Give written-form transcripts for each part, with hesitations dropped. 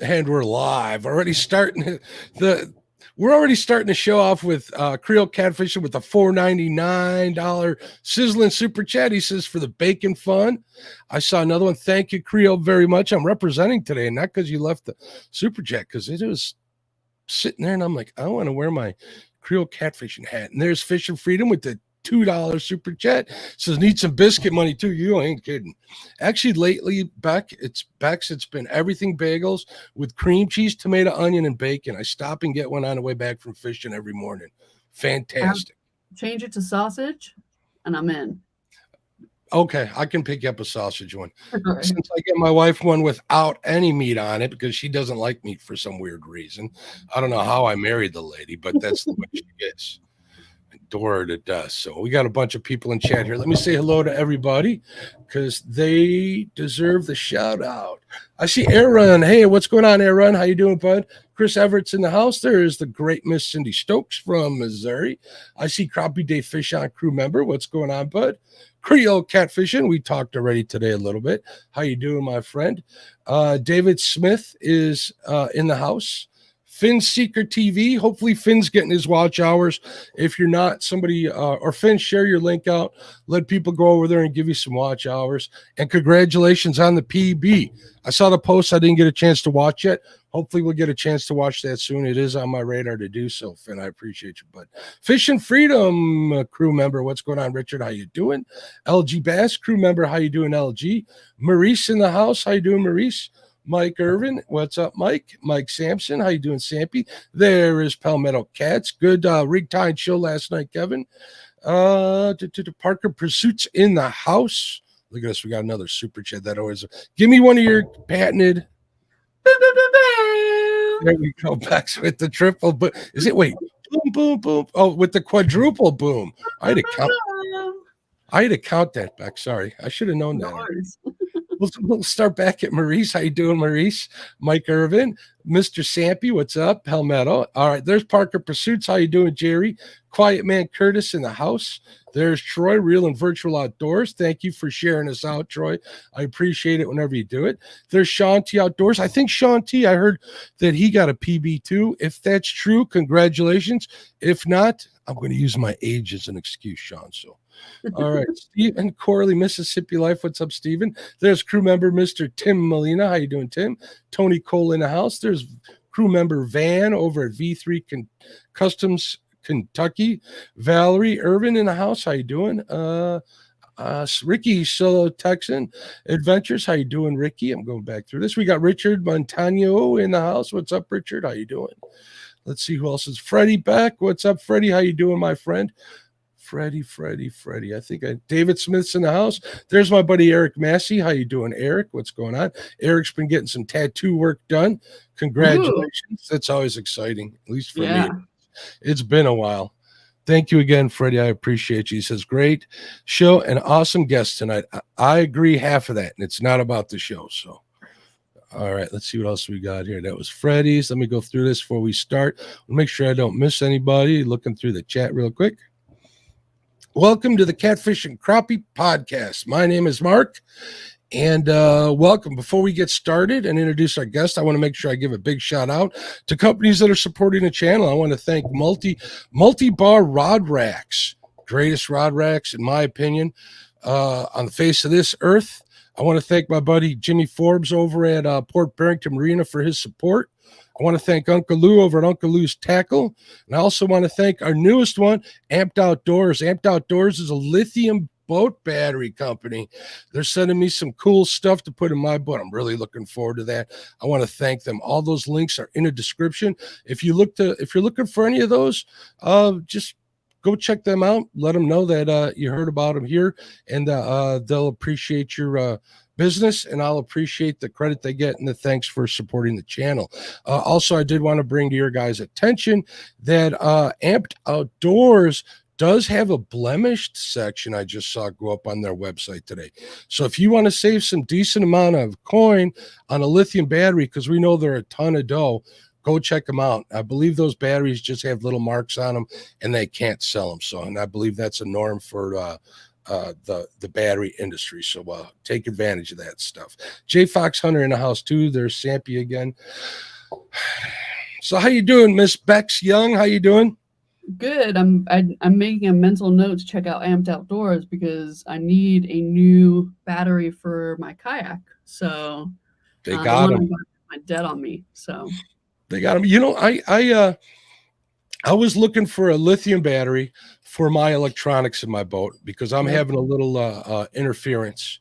And we're live. Already starting the we're already starting to show off with Creole Catfishing with the $4.99 sizzling super chat. He says for the bacon fun. I saw another one. Thank you, Creole, very much. I'm representing today, not because you left the super chat, because it was sitting there and I'm like, I want to wear my Creole Catfishing hat. And there's Fishing Freedom with the $2 super chat. Says need some biscuit money too. You ain't kidding. Actually, lately, Bex. It's been everything bagels with cream cheese, tomato, onion, and bacon. I stop and get one on the way back from fishing every morning. Fantastic. Change it to sausage, and I'm in. Okay, I can pick up a sausage one. Right. Since I get my wife one without any meat on it because she doesn't like meat for some weird reason. I don't know how I married the lady, but that's the way she gets. Adore her to death. So we got a bunch of people in chat here. Let me say hello to everybody because they deserve the shout out. I see Aaron. Hey, what's going on, Aaron? How you doing, bud? Chris Everett's in the house. There is the great Miss Cindy Stokes from Missouri. I see Crappie Day Fish on crew member. What's going on, bud? Creole Catfishing. We talked already today a little bit. How you doing, my friend? David Smith is in the house. Finn Seeker TV. Hopefully Finn's getting his watch hours. If you're not, somebody or Finn, share your link out. Let people go over there and give you some watch hours. And congratulations on the PB. I saw the post. I didn't get a chance to watch yet. Hopefully we'll get a chance to watch that soon. It is on my radar to do so, Finn. I appreciate you. But Fishing Freedom crew member, what's going on, Richard? How you doing? LG Bass crew member, how you doing, LG? Maurice in the house. How you doing, Maurice? Mike Irvin, what's up, Mike? Mike Sampson, how you doing, Sampy? There is Palmetto Cats. Good rig tie show last night, Kevin. Parker Pursuits in the house. Look at us, we got another super chat. That always give me one of your patented. There we go, back with the triple. But is it wait? Boom, boom, boom. Oh, with the quadruple boom. I had to count that back. Sorry, I should have known that. We'll start back at Maurice. How you doing, Maurice? Mike Irvin, Mr. Sampy, what's up? Palmetto. All right, there's Parker Pursuits. How you doing, Jerry? Quiet Man Curtis in the house. There's Troy, Real and Virtual Outdoors. Thank you for sharing us out, Troy. I appreciate it whenever you do it. There's Sean T Outdoors. I think Sean T, I heard that he got a PB too. If that's true, congratulations. If not, I'm going to use my age as an excuse, Sean. So all right, Steve and Corley, Mississippi Life. What's up, Steven? There's crew member Mr. Tim Molina. How you doing, Tim? Tony Cole in the house. There's crew member Van over at V3 Customs, Kentucky. Valerie Irvin in the house. How you doing? Ricky Solo Texan Adventures. How you doing, Ricky? I'm going back through this. We got Richard Montano in the house. What's up, Richard? How you doing? Let's see who else is. Freddie Beck. What's up, Freddie? How you doing, my friend? Freddie. I think David Smith's in the house. There's my buddy Eric Massey. How you doing, Eric? What's going on? Eric's been getting some tattoo work done. Congratulations. Ooh. That's always exciting, at least for me. It's been a while. Thank you again, Freddie. I appreciate you. He says, great show and awesome guest tonight. I agree half of that, and it's not about the show. So, all right, let's see what else we got here. That was Freddie's. Let me go through this before we start. I'll make sure I don't miss anybody. Looking through the chat real quick. Welcome to the Catfish and Crappie Podcast. My name is Mark, and welcome. Before we get started and introduce our guest, I want to make sure I give a big shout out to companies that are supporting the channel. I want to thank Multi-Bar Rod Racks, greatest rod racks, in my opinion, on the face of this earth. I want to thank my buddy Jimmy Forbes over at Port Barrington Marina for his support. I want to thank Uncle Lou over at Uncle Lou's Tackle. And I also want to thank our newest one, Amped Outdoors. Amped Outdoors is a lithium boat battery company. They're sending me some cool stuff to put in my boat. I'm really looking forward to that. I want to thank them. All those links are in the description. If you're looking for any of those, just go check them out. Let them know that you heard about them here, and they'll appreciate your business, and I'll appreciate the credit they get and the thanks for supporting the channel. Also, I did want to bring to your guys' attention that Amped Outdoors does have a blemished section I just saw go up on their website today. So if you want to save some decent amount of coin on a lithium battery, because we know they're a ton of dough, go check them out. I believe those batteries just have little marks on them and they can't sell them. So, and I believe that's a norm for the battery industry. So take advantage of that stuff. J Fox Hunter in the house too. There's Sampy again. So how you doing, Miss Bex Young? How you doing? Good. I'm making a mental note to check out Amped Outdoors because I need a new battery for my kayak. So they got them. My debt on me. So they got them. You know, I was looking for a lithium battery for my electronics in my boat because I'm having a little interference.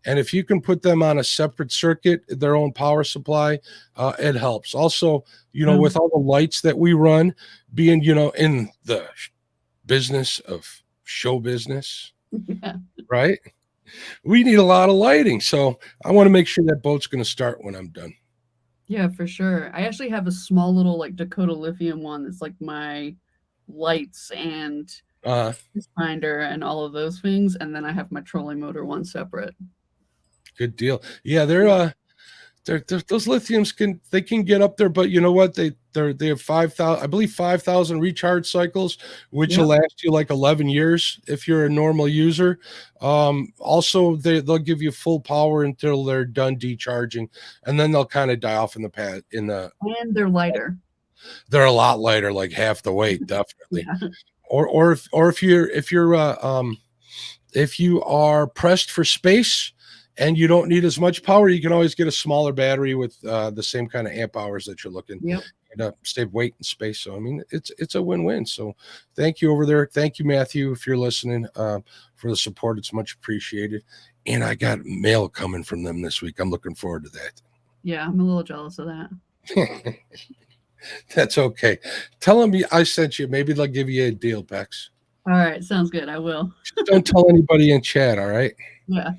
And if you can put them on a separate circuit, their own power supply, it helps. Also, you know, with all the lights that we run, being, you know, in the business of show business, right? We need a lot of lighting. So I want to make sure that boat's going to start when I'm done. Yeah, for sure. I actually have a small little like Dakota lithium one that's like my lights and finder and all of those things. And then I have my trolling motor one separate. Good deal. Yeah, they're those lithiums can get up there, but you know what? They have 5,000, I believe 5,000 recharge cycles, which will last you like 11 years if you're a normal user. Also, they'll give you full power until they're done decharging, and then they'll kind of die off in the pad and they're lighter. They're a lot lighter, like half the weight, definitely. Or if you are pressed for space and you don't need as much power, you can always get a smaller battery with the same kind of amp hours that you're looking. And save weight and space. So I mean, it's a win-win. So thank you over there. Thank you, Matthew, if you're listening, for the support. It's much appreciated. And I got mail coming from them this week. I'm looking forward to that. Yeah, I'm a little jealous of that. That's okay. Tell them I sent you. Maybe they'll give you a deal, Bex. All right, sounds good. I will. Don't tell anybody in chat. All right. Yeah.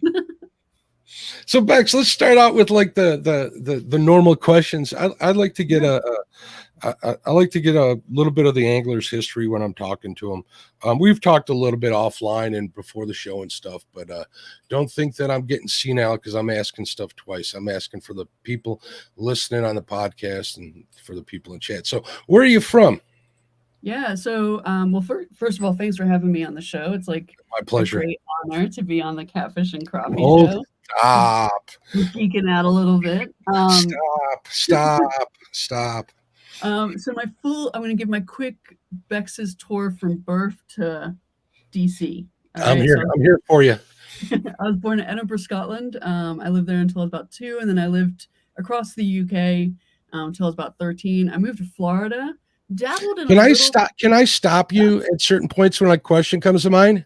So Bex, let's start out with like the normal questions. I'd like to get I like to get a little bit of the angler's history when I'm talking to them. We've talked a little bit offline and before the show and stuff, but don't think that I'm getting senile because I'm asking stuff twice. I'm asking for the people listening on the podcast and for the people in chat. So where are you from? Yeah. So, well, first of all, thanks for having me on the show. It's like my pleasure. A great honor to be on the Catfish and Crappie show. Stop. We're geeking out a little bit. Stop. So I'm going to give my quick Bex's tour from birth to DC. I'm here for you. I was born in Edinburgh, Scotland. I lived there until I was about 2, and then I lived across the UK until I was about 13. I moved to Florida. Dabbled in. Can I stop you at certain points when a question comes to mind?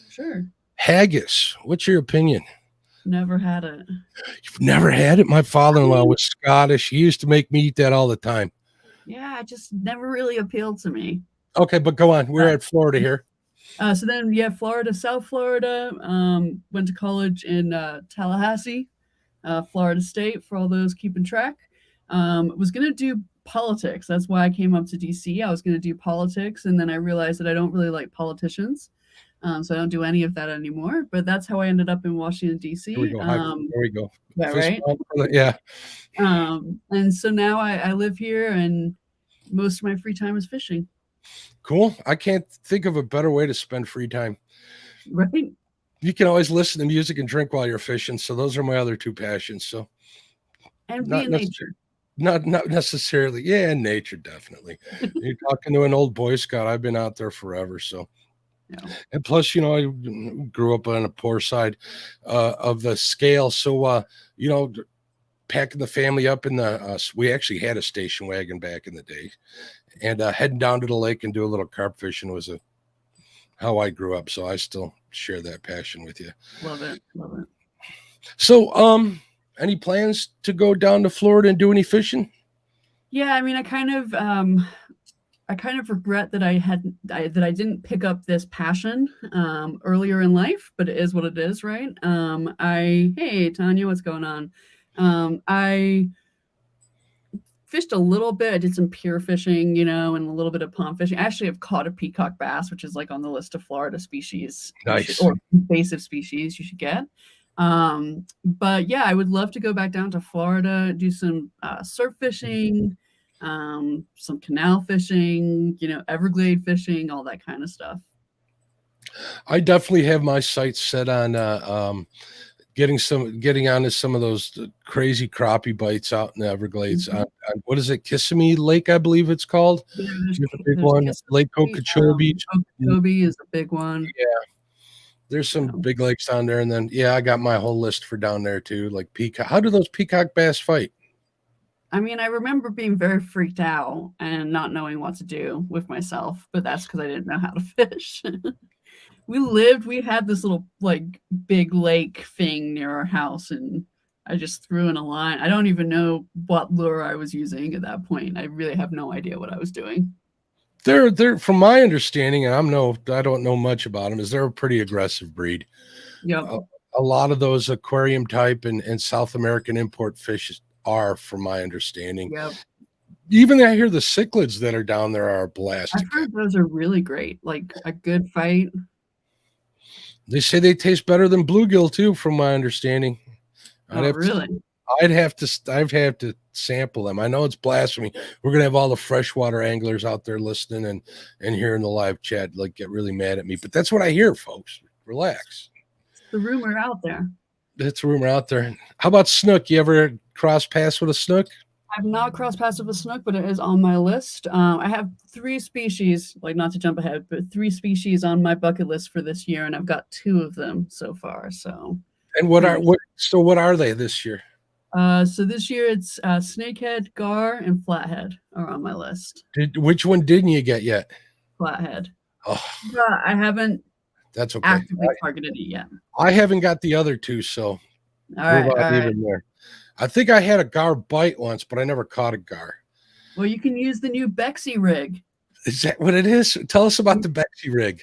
Sure. Haggis. What's your opinion? Never had it. You've never had it? My father-in-law was Scottish. He used to make me eat that all the time. Yeah, it just never really appealed to me. Okay, but go on. We're at Florida here. So then, Florida, South Florida. Went to college in Tallahassee, Florida State, for all those keeping track. Was going to do politics. That's why I came up to DC. I was going to do politics, and then I realized that I don't really like politicians. So I don't do any of that anymore. But that's how I ended up in Washington, D.C. There we go. Yeah, right? Yeah. And so now I live here, and most of my free time is fishing. Cool. I can't think of a better way to spend free time. Right. You can always listen to music and drink while you're fishing. So those are my other two passions. So and be in nature. Not necessarily. Yeah, in nature, definitely. You're talking to an old Boy Scout. I've been out there forever. So yeah. And plus, I grew up on the poor side of the scale. So, packing the family up in we actually had a station wagon back in the day, and heading down to the lake and do a little carp fishing was how I grew up. So I still share that passion with you. Love it. So, any plans to go down to Florida and do any fishing? Yeah, I mean, I kind of regret that I didn't pick up this passion earlier in life, but it is what it is, right? Hey Tanya, what's going on? I fished a little bit. I did some pier fishing, and a little bit of pond fishing. Actually, I've caught a peacock bass, which is like on the list of Florida species, nice, or invasive species you should get. But yeah, I would love to go back down to Florida, do some surf fishing, some canal fishing, Everglade fishing, all that kind of stuff. I definitely have my sights set on getting onto some of those crazy crappie bites out in the Everglades. Mhm. On what is it, Kissimmee Lake, I believe it's called. Yeah, There's a big there's one. Lake Kissimmee, Okeechobee. Okeechobee is a big one. Yeah, there's some So, big lakes down there, and then I got my whole list for down there too. Like peacock. How do those peacock bass fight? I mean, I remember being very freaked out and not knowing what to do with myself, but that's because I didn't know how to fish. We had this little like big lake thing near our house, and I just threw in a line. I don't even know what lure I was using at that point. I really have no idea what I was doing. They're from my understanding, and I don't know much about them. Is they're a pretty aggressive breed. Yep. A lot of those aquarium type and South American import fish are, from my understanding. Yep. Even I hear the cichlids that are down there are a blast. I've heard those are really great, like a good fight. They say they taste better than bluegill too, from my understanding. Really? I'd have to sample them. I know it's blasphemy. We're gonna have all the freshwater anglers out there listening and hearing the live chat like get really mad at me, but that's what I hear, folks. Relax. It's the rumor out there. It's a rumor out there. How about snook? You ever cross paths with a snook? I've not crossed paths with a snook, but it is on my list. I have 3 species, like not to jump ahead, but 3 species on my bucket list for this year, and I've got 2 of them so far. So, and what are they this year? So this year it's snakehead, gar, and flathead are on my list. Which one didn't you get yet? Flathead. Oh, I haven't. That's okay. Actively targeted it yet. I haven't got the other 2, so all right. There. I think I had a gar bite once, but I never caught a gar. Well, you can use the new Bexy rig. Is that what it is? Tell us about the Bexy rig.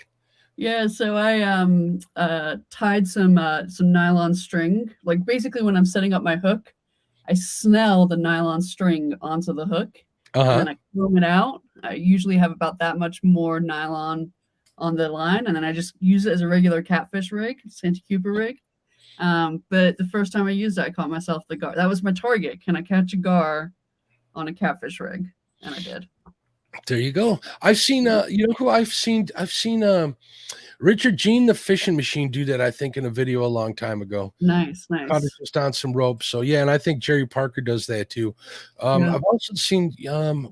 Yeah, so I tied some nylon string. Like basically when I'm setting up my hook, I snell the nylon string onto the hook, and then I comb it out. I usually have about that much more nylon on the line, and then I just use it as a regular catfish rig, Santa Cuba rig. But the first time I used it, I caught myself the gar. That was my target. Can I catch a gar on a catfish rig? And I did. There you go. I've seen you know who I've seen Richard Jean the fishing machine do that, I think, in a video a long time ago. Nice. Caught it just on some ropes. So yeah, and I think Jerry Parker does that too. I've also seen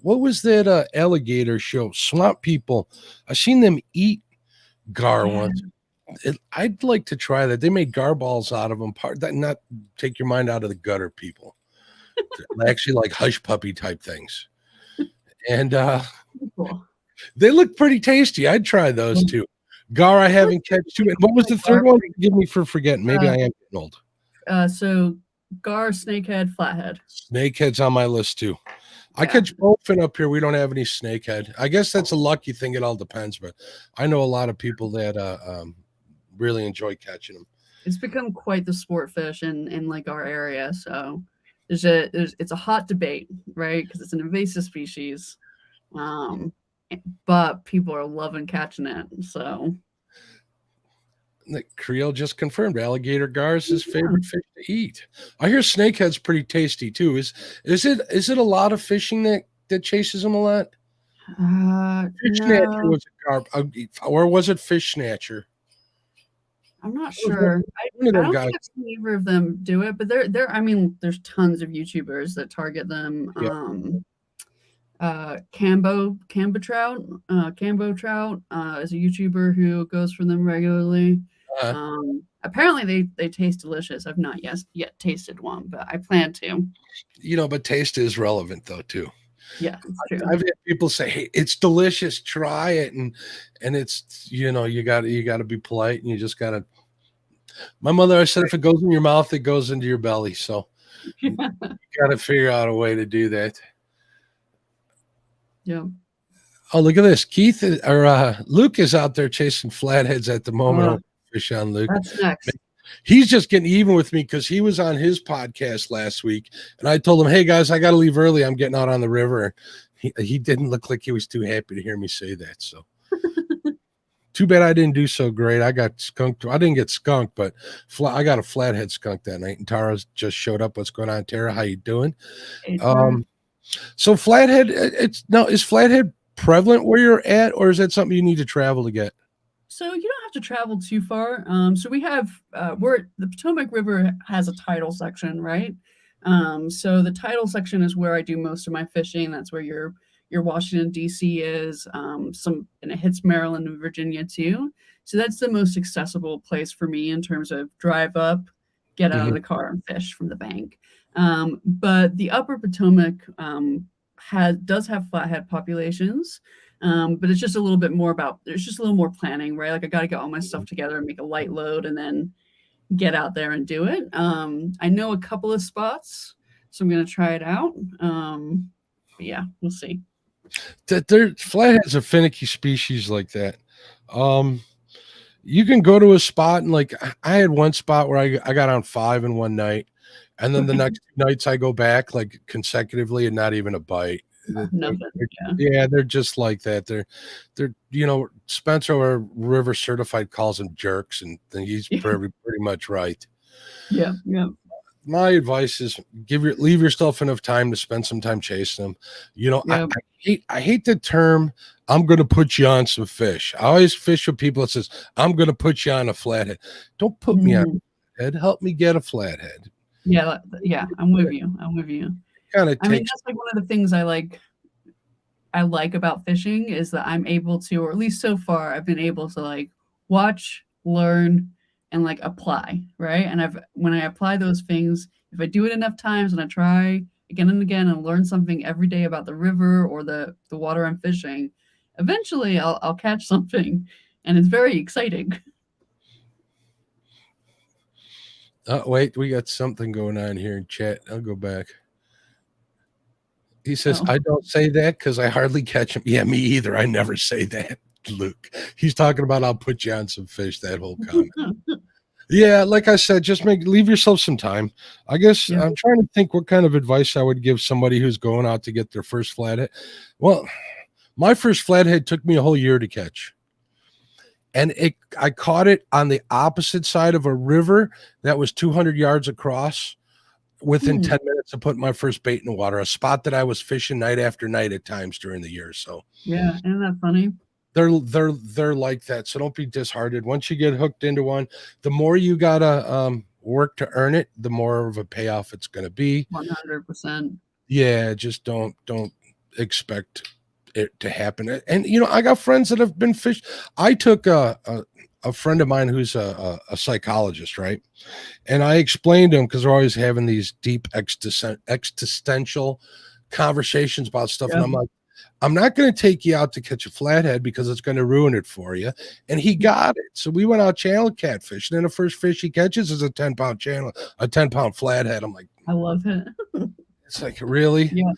what was that alligator show? Swamp People. I've seen them eat gar once. I'd like to try that. They made gar balls out of them. Not take your mind out of the gutter, people. Actually, like hush puppy type things, and cool. They look pretty tasty. I'd try those too. Gar, I haven't catch too. What was the third one? Forgive me for forgetting. Maybe I am getting old. So gar, snakehead, flathead. Snakehead's on my list too. I catch bowfin up here. We don't have any snakehead. I guess that's a lucky thing. It all depends, but I know a lot of people that really enjoy catching them. It's become quite the sport fish in like our area. So it's a hot debate, right? Because it's an invasive species, but people are loving catching it. So Creel just confirmed alligator gar is his favorite fish to eat. I hear snakehead's pretty tasty too. Is it a lot of fishing that chases them a lot? Fish snatcher was a gar, or was it fish snatcher? I'm not sure. I don't think I've seen either of them do it, but they're. I mean, there's tons of YouTubers that target them. Cambo Trout. Cambo Trout is a YouTuber who goes for them regularly. Apparently they taste delicious. I've not yet tasted one, but I plan to. But taste is relevant though too. Yeah, it's true. I've had people say, "Hey, it's delicious. Try it," and it's you got to be polite, and you just got to. My mother, I said, if it goes in your mouth, it goes into your belly. So you got to figure out a way to do that. Yeah. Oh, look at this. Luke is out there chasing flatheads at the moment. Fish on Luke. That's next. He's just getting even with me because he was on his podcast last week, and I told him, "Hey guys, I got to leave early. I'm getting out on the river." He didn't look like he was too happy to hear me say that. So, too bad I didn't do so great. I got skunked. I didn't get skunked, but I got a flathead skunk that night. And Tara just showed up. What's going on, Tara? How you doing? Hey, so flathead. Is flathead prevalent where you're at, or is that something you need to travel to get? So you don't have to travel too far. So we have the Potomac River has a tidal section, right? So the tidal section is where I do most of my fishing. That's where your Washington D.C. is. And it hits Maryland and Virginia too. So that's the most accessible place for me in terms of drive up, get out of the car and fish from the bank. But the upper Potomac does have flathead populations. But it's just a little bit more there's just a little more planning, right? Like I got to get all my stuff together and make a light load and then get out there and do it. I know a couple of spots, so I'm going to try it out. But yeah, we'll see. Flathead's a finicky species like that. You can go to a spot and like I had one spot where I got on 5 in one night, and then the next 2 nights I go back like consecutively and not even a bite. Nothing. Yeah, they're just like that. They're Spencer River Certified calls them jerks, and he's pretty much right. Yeah. My advice is leave yourself enough time to spend some time chasing them. I hate the term I'm going to put you on some fish. I always fish with people that says I'm going to put you on a flathead. Don't put me on a flathead. Help me get a flathead. Yeah, I'm with you. Kind of I mean, that's like one of the things I like about fishing is that I'm able to, or at least so far, I've been able to like watch, learn, and like apply, right? And when I apply those things, if I do it enough times and I try again and again and learn something every day about the river or the water I'm fishing, eventually I'll catch something, and it's very exciting. Wait, we got something going on here in chat. I'll go back. He says, I don't say that because I hardly catch him. Yeah, me either. I never say that, Luke. He's talking about I'll put you on some fish, that whole comment. Yeah, like I said, just leave yourself some time. I guess I'm trying to think what kind of advice I would give somebody who's going out to get their first flathead. Well, my first flathead took me a whole year to catch. And I caught it on the opposite side of a river that was 200 yards across within 10 minutes of putting my first bait in the water, a spot that I was fishing night after night at times during the year. So yeah, isn't that funny? They're like that. So don't be disheartened. Once you get hooked into one, the more you gotta work to earn it, the more of a payoff it's gonna be. 100%. Yeah, just don't expect it to happen. And I got friends that have been fished. I took a friend of mine who's a psychologist, right? And I explained to him, because we're always having these deep existential conversations about stuff. And I'm like, I'm not going to take you out to catch a flathead because it's going to ruin it for you. And he got it. So we went out channel catfish. And then the first fish he catches is a 10-pound channel, a 10-pound flathead. I'm like, I love it. It's like, really? Yeah.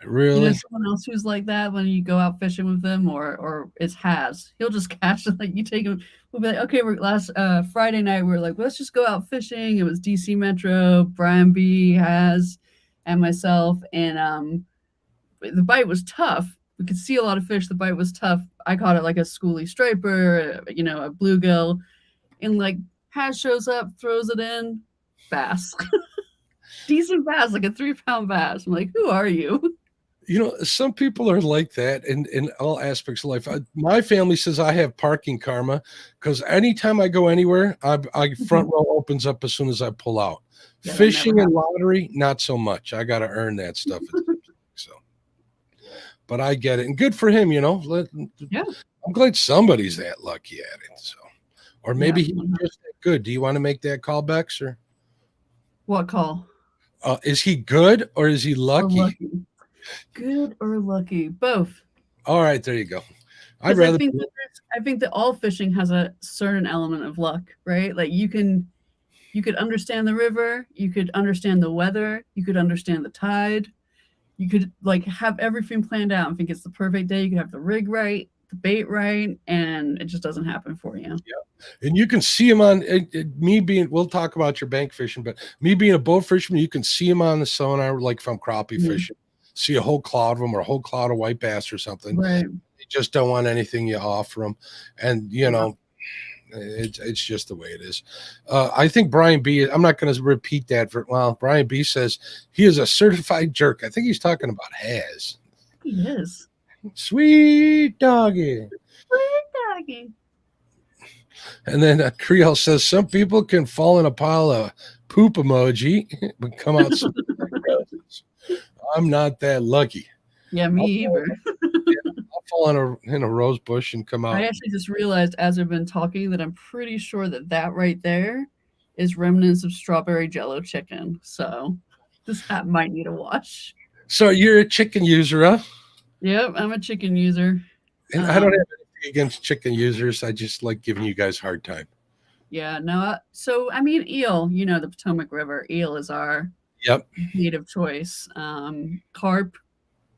Really? Someone else who's like that when you go out fishing with them, or it's Has. He'll just catch it. Like you take him. We'll be like, okay, we're last Friday night. We're like, let's just go out fishing. It was DC Metro, Brian B, Has, and myself. And the bite was tough. We could see a lot of fish. The bite was tough. I caught it like a schoolie striper, a bluegill, and like Has shows up, throws it in, bass. Decent bass, like a 3-pound bass. I'm like, who are you? Some people are like that in all aspects of life. My family says I have parking karma because anytime I go anywhere, I front row opens up as soon as I pull out. Yeah, fishing and lottery, not so much. I got to earn that stuff. So, but I get it, and good for him. Yeah, I'm glad somebody's that lucky at it. So, or maybe he's just that good. Do you want to make that call, Bex, or what call? Is he good or is he lucky? Good or lucky, both. All right, there you go. I think that all fishing has a certain element of luck, right? Like you could understand the river, you could understand the weather, you could understand the tide, you could like have everything planned out and think it's the perfect day. You could have the rig right, the bait right, and it just doesn't happen for you. Yeah, and you can see him on me being. We'll talk about your bank fishing, but me being a boat fisherman, you can see him on the sonar, like if I'm crappie fishing. See a whole cloud of them or a whole cloud of white bass or something. Right. You just don't want anything you offer them. And, it's just the way it is. I think Brian B, I'm not going to repeat that. Brian B says he is a certified jerk. I think he's talking about Has. He is. Sweet doggy. Sweet doggy. And then Creole says some people can fall in a pile of poop emoji but come out smelling like roses. I'm not that lucky. Yeah, me either. I'll fall in a rose bush and come out. I actually just realized as I've been talking that I'm pretty sure that that right there is remnants of strawberry jello chicken. So this app might need a wash. So you're a chicken user, huh? Yep, I'm a chicken user. And I don't have anything against chicken users. I just like giving you guys a hard time. Yeah, no. So I mean, eel. You know, the Potomac River eel is our native choice. Carp,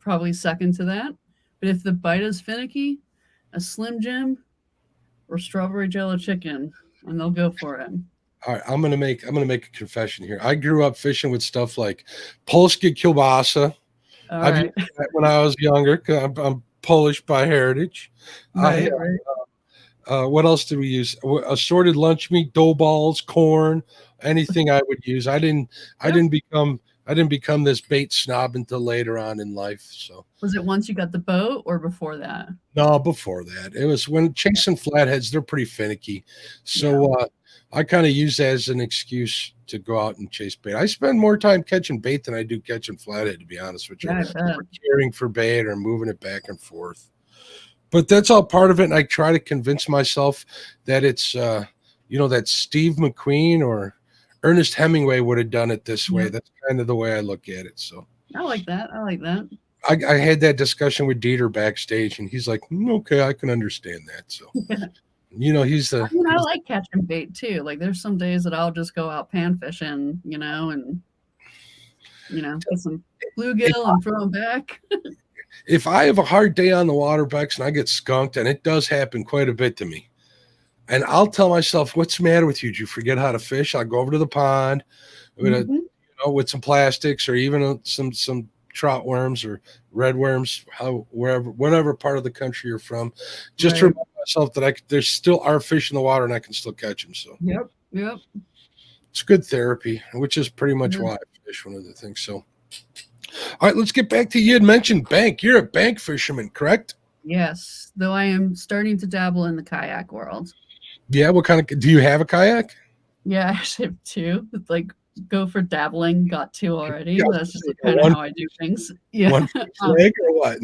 probably second to that. But if the bite is finicky, a Slim Jim or strawberry jello chicken, and they'll go for it. All right, I'm gonna make a confession here. I grew up fishing with stuff like Polskie kielbasa. I've used that when I was younger. I'm Polish by heritage. Right. What else did we use? Assorted lunch meat, dough balls, corn, anything I would use. I didn't become this bait snob until later on in life. So was it once you got the boat or before that? No, before that. It was when chasing flatheads, they're pretty finicky. So I kind of use that as an excuse to go out and chase bait. I spend more time catching bait than I do catching flathead, to be honest with you. Or caring for bait or moving it back and forth. But that's all part of it. And I try to convince myself that it's, that Steve McQueen or Ernest Hemingway would have done it this way. That's kind of the way I look at it. So I like that. I had that discussion with Dieter backstage, and he's like, okay, I can understand that. So, he's the. I like catching bait too. Like, there's some days that I'll just go out pan fishing, and get some bluegill and throw them back. If I have a hard day on the water, Bex, and I get skunked, and it does happen quite a bit to me, and I'll tell myself, "What's the matter with you? Did you forget how to fish?" I'll go over to the pond with some plastics or even some trout worms or red worms, whatever part of the country you're from, just to remind myself that there's still are fish in the water and I can still catch them. So yep, it's good therapy, which is pretty much why I fish. One of the things. So, all right, let's get back to you had mentioned bank. You're a bank fisherman, correct? Yes, though I am starting to dabble in the kayak world. Yeah, what kind of do you have a kayak? Yeah, I actually have two. It's like go for dabbling, got two already. That's just kind of how I do things. Yeah. One leg or what?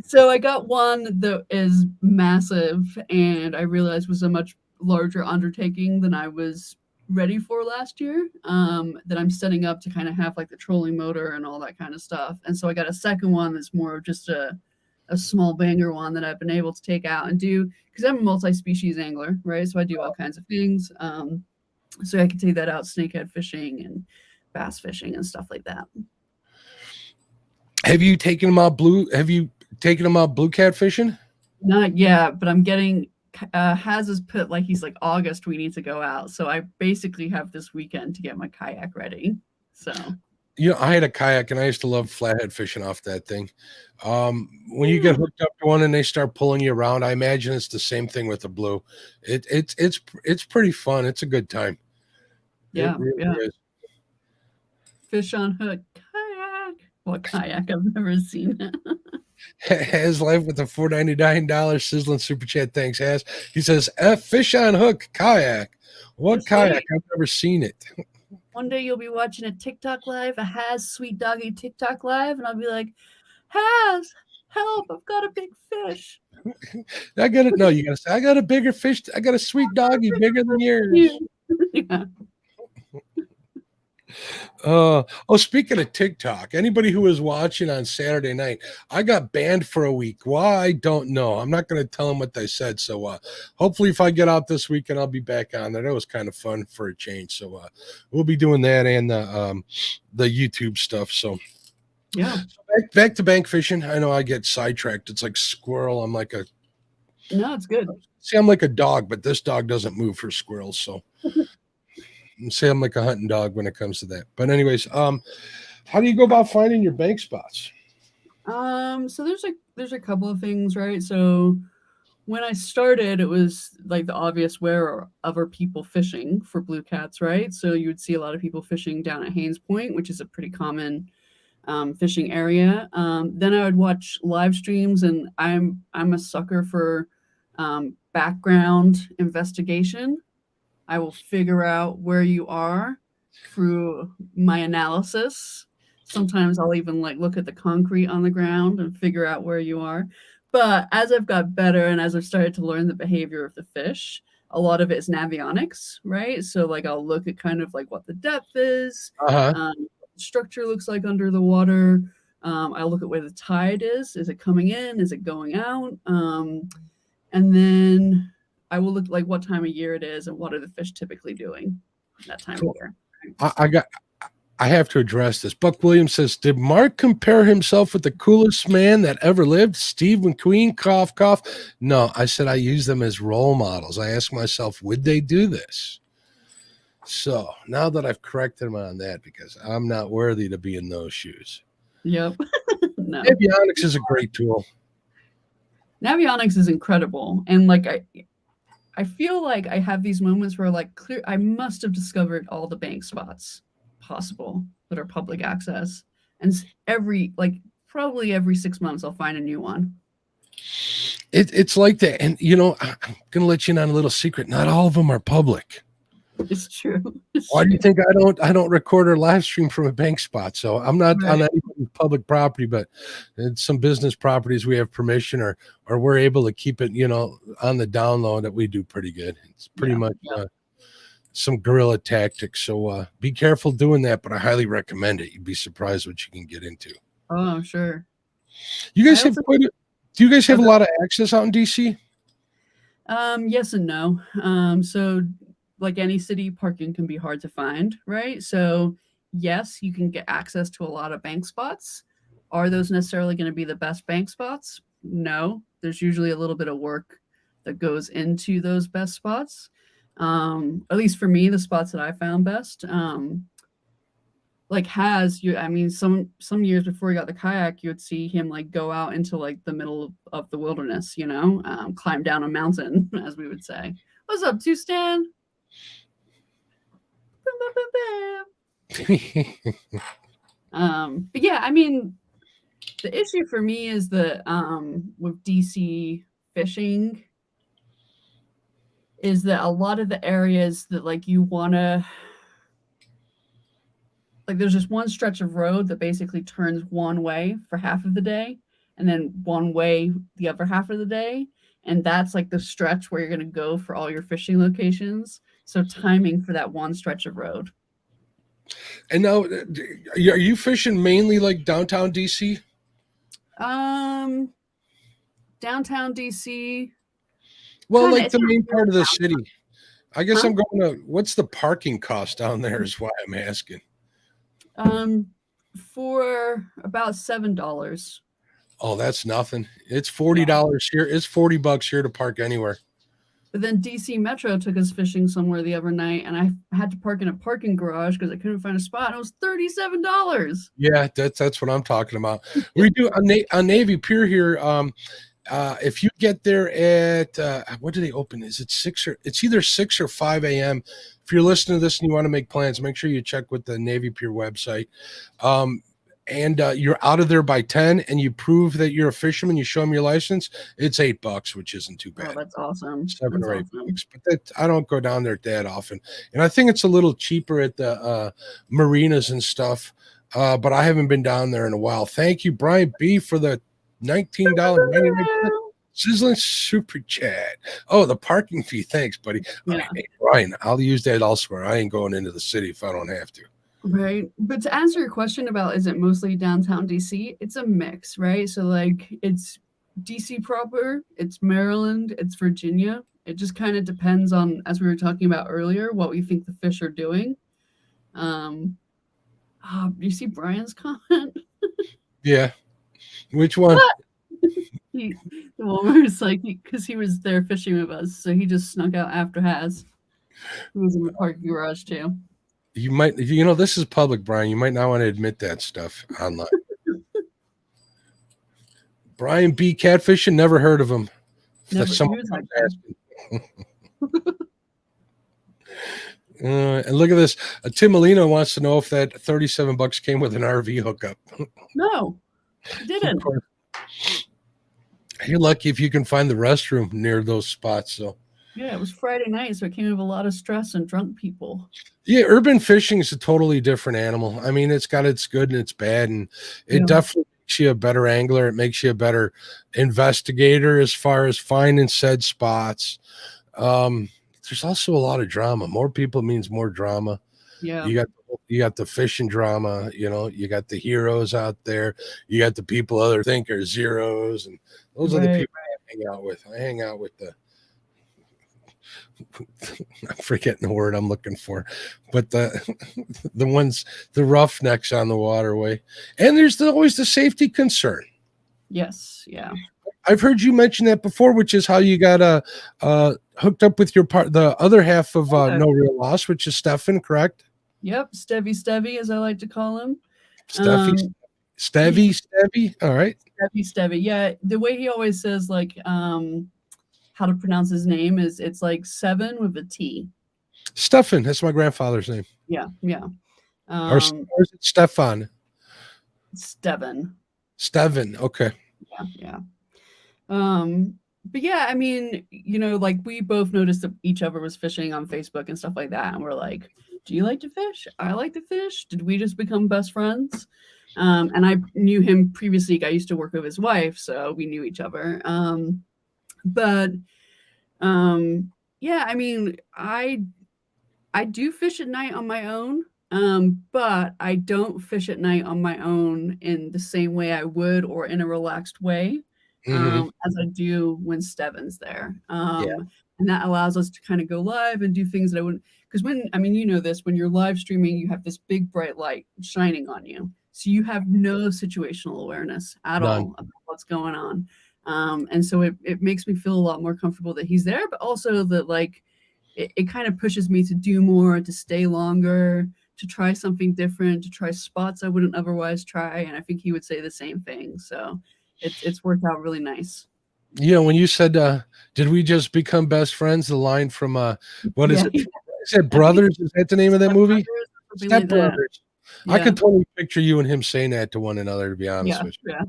So I got one that is massive and I realized was a much larger undertaking than I was ready for last year. That I'm setting up to kind of have like the trolling motor and all that kind of stuff. And so I got a second one that's more of just a small banger one that I've been able to take out and do because I'm a multi-species angler, right? So I do all kinds of things. So I can take that out snakehead fishing and bass fishing and stuff like that. Have you taken them out blue cat fishing? Not yet, but I'm getting has put like he's like August we need to go out. So I basically have this weekend to get my kayak ready. So I had a kayak and I used to love flathead fishing off that thing. When you get hooked up to one and they start pulling you around, I imagine it's the same thing with the blue. It's pretty fun. It's a good time. Yeah, is. Fish on hook kayak. What kayak? I've never seen it. Has life with a $4.99 sizzling super chat. Thanks, Has. He says, fish on hook kayak. What kayak? I've never seen it. One day you'll be watching a TikTok live, a Has Sweet Doggy TikTok live, and I'll be like, Has, help, I've got a big fish. I got it. No, you gotta say, I got a bigger fish. I got a sweet doggy bigger than yours. Yeah. Speaking of TikTok, anybody who was watching on Saturday night, I got banned for a week. Why? I don't know. I'm not going to tell them what they said. So hopefully if I get out this weekend, I'll be back on there. That was kind of fun for a change. So we'll be doing that and the YouTube stuff. So yeah. Back to bank fishing. I know I get sidetracked. It's like squirrel. I'm like no, it's good. See, I'm like a dog, but this dog doesn't move for squirrels. So say I'm like a hunting dog when it comes to that. But anyways, how do you go about finding your bank spots? So there's a couple of things, right? So when I started, it was like the obvious where other people fishing for blue cats, right? So you would see a lot of people fishing down at Haynes Point, which is a pretty common fishing area. Then I would watch live streams, and I'm a sucker for background investigation. I will figure out where you are through my analysis. Sometimes I'll even like look at the concrete on the ground and figure out where you are. But as I've got better and as I've started to learn the behavior of the fish, a lot of it is navionics, right? So like I'll look at kind of like what the depth is, what the structure looks like under the water. I look at where the tide is. Is it coming in? Is it going out? And then I will look like what time of year it is and what are the fish typically doing that time of year. I have to address this. Buck Williams says, did Mark compare himself with the coolest man that ever lived? Steve McQueen, cough, cough. No, I said I use them as role models. I asked myself, would they do this? So now that I've corrected him on that, because I'm not worthy to be in those shoes. Yep. No. Navionics is a great tool. Navionics is incredible. And like I feel like I have these moments where like I must have discovered all the bank spots possible that are public access. And probably every 6 months I'll find a new one. It's like that. And I'm gonna let you in on a little secret. Not all of them are public. It's true. Why do you think I don't record or live stream from a bank spot? So I'm not on any public property, but in some business properties we have permission or we're able to keep it, on the down low that we do pretty good. It's pretty much some guerrilla tactics. So be careful doing that, but I highly recommend it. You'd be surprised what you can get into. Oh, sure. You guys do you guys have a lot of access out in DC? Yes and no. So like any city, parking can be hard to find, right? So yes, you can get access to a lot of bank spots. Are those necessarily going to be the best bank spots? No, there's usually a little bit of work that goes into those best spots. At least for me, the spots that I found best, some years before he got the kayak, you would see him like go out into like the middle of the wilderness, climb down a mountain, as we would say. What's up, Stan? But yeah, I mean, the issue for me is that with DC fishing is that a lot of the areas that like you want to like there's just one stretch of road that basically turns one way for half of the day and then one way the other half of the day, and that's like the stretch where you're going to go for all your fishing locations. So timing for that one stretch of road. And now, are you fishing mainly like downtown DC? Downtown DC. Well, like the main part of the city. I guess I'm going to. What's the parking cost down there? Is why I'm asking. For about $7. Oh, that's nothing. It's $40 here. It's $40 here to park anywhere. But then DC Metro took us fishing somewhere the other night, and I had to park in a parking garage because I couldn't find a spot. It was $37. Yeah, that's what I'm talking about. We do on Navy Pier here. If you get there at what do they open? Is it 6 or it's either 6 or 5 a.m. If you're listening to this and you want to make plans, make sure you check with the Navy Pier website. And you're out of there by 10 and you prove that you're a fisherman, you show them your license, it's $8, which isn't too bad. Oh, that's awesome. $7 or $8. But I don't go down there that often. And I think it's a little cheaper at the marinas and stuff. But I haven't been down there in a while. Thank you, Brian B, for the $19.99 sizzling super chat. Oh, the parking fee. Thanks, buddy. Yeah. Hey, Brian, I'll use that elsewhere. I ain't going into the city if I don't have to. Right. But to answer your question about is it mostly downtown DC, it's a mix, right? So like it's DC proper, it's Maryland, it's Virginia. It just kind of depends on, as we were talking about earlier, what we think the fish are doing. You see Brian's comment? Yeah. Which one? The one where it's like, because he was there fishing with us, so he just snuck out after Has. He was in the parking garage too. You might, this is public, Brian. You might not want to admit that stuff online. Brian B. Catfishing, never heard of him. And look at this. Tim Molina wants to know if that $37 came with an RV hookup. No, it didn't. You're lucky if you can find the restroom near those spots. So Yeah, it was Friday night, so it came with a lot of stress and drunk people. yeah, urban fishing is a totally different animal. I mean, it's got its good and its bad, and it definitely makes you a better angler. It makes you a better investigator as far as finding said spots. There's also a lot of drama. More people means more drama. Yeah. You got the fishing drama, you got the heroes out there, you got the people other think are zeros, and those are the people I hang out with. I hang out with the I'm forgetting the word I'm looking for, but the ones, the roughnecks on the waterway. And there's always the safety concern. Yes. Yeah. I've heard you mention that before, which is how you got hooked up with the other half of NoReelLoss, which is Stefan, correct? Yep, Stevie, as I like to call him. Stevie. All right. Stevie. Yeah, the way he always says like how to pronounce his name is it's like 7 with a T. Stefan. That's my grandfather's name. Yeah. Or is it Stefan? Steven. Okay. Yeah. But yeah, I mean, like we both noticed that each other was fishing on Facebook and stuff like that, and we're like, do you like to fish? I like to fish. Did we just become best friends? And I knew him previously. I used to work with his wife, so we knew each other. Yeah, I mean, I do fish at night on my own, but I don't fish at night on my own in the same way I would or in a relaxed way as I do when Steven's there. And that allows us to kind of go live and do things that I wouldn't, because when you're live streaming, you have this big bright light shining on you. So you have no situational awareness at all about what's going on. And so it makes me feel a lot more comfortable that he's there, but also that like it kind of pushes me to do more, to stay longer, to try something different, to try spots I wouldn't otherwise try. And I think he would say the same thing. So it's worked out really nice. When you said, did we just become best friends? The line from what is it? Is it Brothers? Is that the name of that movie? Step Brothers. I could totally picture you and him saying that to one another, to be honest with you. Yeah.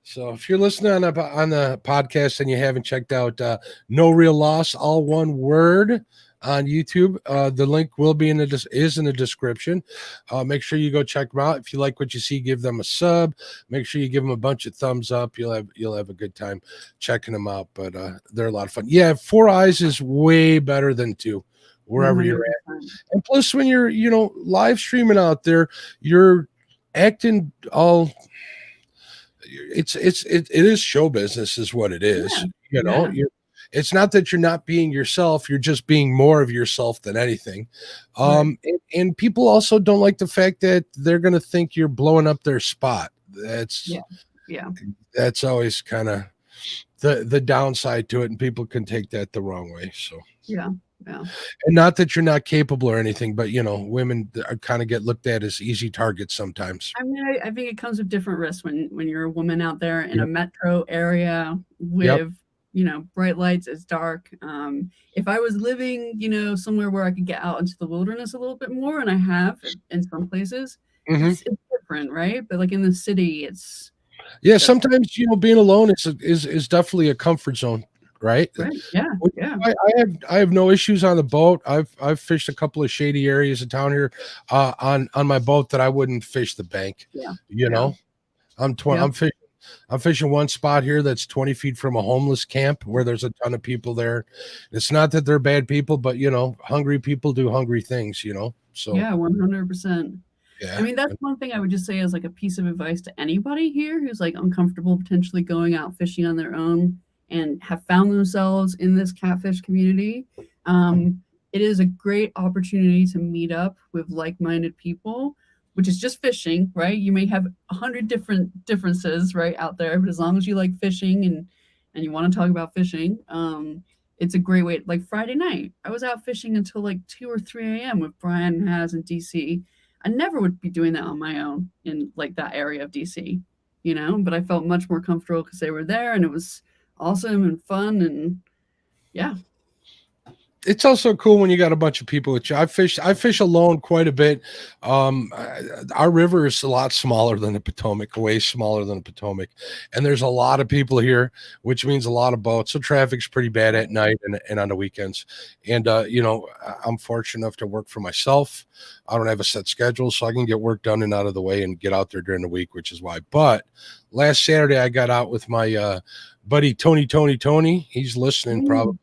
So if you're listening on the podcast and you haven't checked out NoReelLoss, all one word, on YouTube, the link will be in the description. Make sure you go check them out. If you like what you see, give them a sub. Make sure you give them a bunch of thumbs up. You'll have a good time checking them out. But they're a lot of fun. Yeah, 4 eyes is way better than 2. Wherever you're at. And plus, when you're live streaming out there, you're acting all. It is show business, is what it is. It's not that you're not being yourself; you're just being more of yourself than anything. And people also don't like the fact that they're going to think you're blowing up their spot. That's always kind of the downside to it, and people can take that the wrong way. So yeah. And not that you're not capable or anything, but women kind of get looked at as easy targets sometimes. I mean, I think it comes with different risks when you're a woman out there in a metro area with bright lights. It's dark. If I was living somewhere where I could get out into the wilderness a little bit more, and I have in some places, it's different, right? But like in the city, it's sometimes being alone is definitely a comfort zone. Right. Yeah. I have no issues on the boat. I've fished a couple of shady areas of town here on my boat that I wouldn't fish the bank. I'm fishing one spot here that's 20 feet from a homeless camp where there's a ton of people there. It's not that they're bad people, but hungry people do hungry things. So 100%. I mean, that's one thing I would just say as like a piece of advice to anybody here who's like uncomfortable potentially going out fishing on their own and have found themselves in this catfish community. It is a great opportunity to meet up with like-minded people, which is just fishing, right? You may have 100 different differences right out there, but as long as you like fishing and you want to talk about fishing, it's a great way. Like Friday night, I was out fishing until like 2 or 3 a.m. with Brian and Haz in DC. I never would be doing that on my own in like that area of DC, but I felt much more comfortable because they were there and it was awesome and fun. And It's also cool when you got a bunch of people with you. I fish alone quite a bit. Our river is a lot smaller than the Potomac, way smaller than the Potomac, and there's a lot of people here, which means a lot of boats. So traffic's pretty bad at night and on the weekends. And I'm fortunate enough to work for myself. I don't have a set schedule, so I can get work done and out of the way and get out there during the week, which is why. But last Saturday I got out with my buddy Tony. He's listening probably.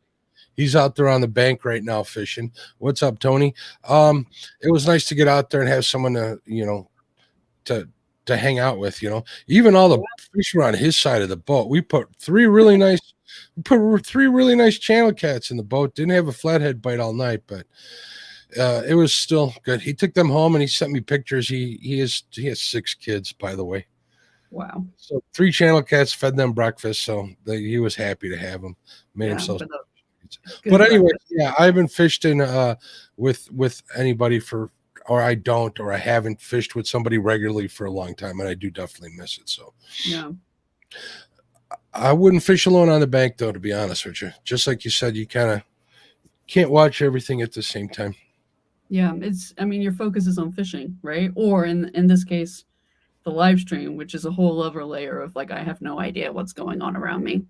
He's out there on the bank right now fishing. What's up, Tony? It was nice to get out there and have someone to hang out with. Even all the fish were on his side of the boat. We put three really nice channel cats in the boat. Didn't have a flathead bite all night, but it was still good. He took them home and he sent me pictures. He has 6 kids, by the way. Wow. So 3 channel cats, fed them breakfast, so he was happy to have them. Made himself. But anyway, yeah, I haven't fished in with anybody or I haven't fished with somebody regularly for a long time, and I do definitely miss it. So yeah, I wouldn't fish alone on the bank though, to be honest with you. Just like you said, you kind of can't watch everything at the same time. Yeah, your focus is on fishing, right? Or in this case, the live stream, which is a whole other layer of like, I have no idea what's going on around me.